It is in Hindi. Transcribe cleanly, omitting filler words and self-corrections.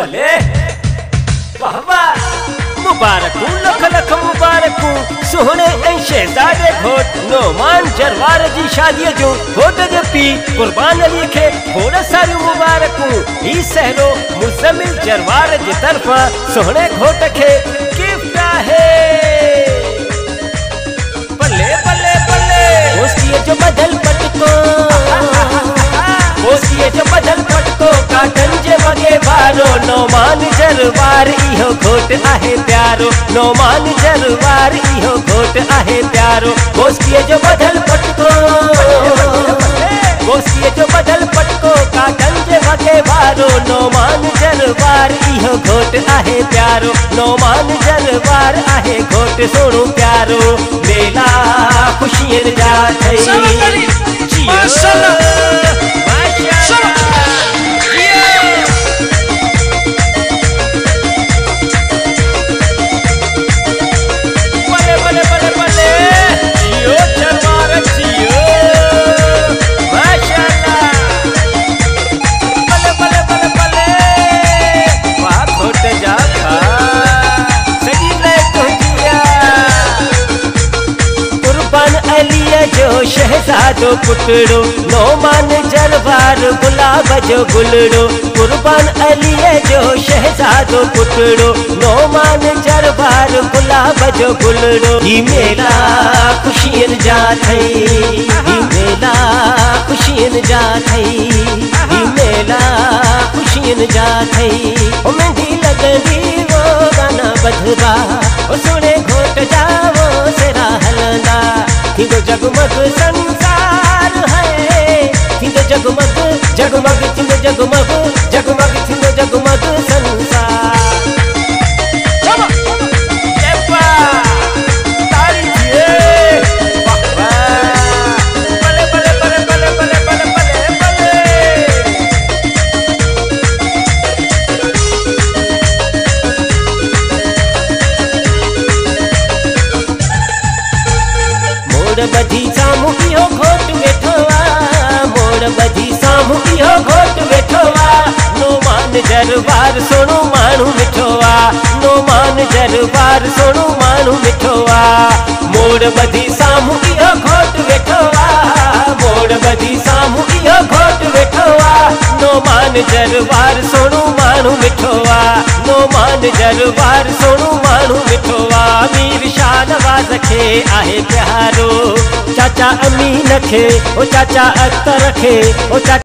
भले वाह वाह मुबारक लख लख मुबारक सोहणे ऐं शहज़ादे घोट नोमान जरवार जी शादी जो घोट जे पी कुर्बान अली खे खोड़ सारी मुबारक ही सहरो मुज़म्मिल जरवार जी तरफा सोहणे घोट के गिफ्ट है। बल्ले बल्ले बल्ले दोस्ती जो बदल पटको दोस्ती जो बदल पटको काटन जे वगे वारो नोमान जरवार इहो घोट आहे प्यारो नोमान जरवार इहो घोट आहे प्यारो दोस्ती जो बदल पटको दोस्ती जो बदल पटको काटन जे वगे वारो नोमान जरवार इहो घोट आहे प्यारो नोमान जरवार आहे घोट सोणो प्यारो मेला खुशियन जा थई जो शहजादो पुटड़ो नोमान जरवार गुलाब जो गुलड़ो कुर्बान अली जो शहजादो पुटड़ो नोमान जरवार गुलाब जो गुलड़ो ही मेला खुशियन जा थई ही मेला खुशियन जा थई ही मेला खुशियन जा थई ओ मेहंदी लगंदी वो गाना बधवा ओ सुने घोट जावो सेरा हलंदा थींदो जगमग संसार है थींदो जगमग जगमग थींदो जगमग जगमग थींदो जगमग संसार मोड़ बधी सामू इहो घोट वेठो आ मोड़ बधी सामू इहो घोट वेठो आ नोमान जरवार सोणो माण्हू मिठो आ नोमान जरवार सोणो माण्हू मिठो आ मोड़ बधी सामू इहो घोट वेठो आ मोड़ बधी सामू इहो घोट वेठो आ नोमान जरवार सोणो माण्हू मिठो आ नोमान जरवार सोणो माण्हू मिठो आ मीर शाह नवाज़ खे आहे प्यारो चाचा अमीन खे ओ चाचा अख्तर खे ओ चाचा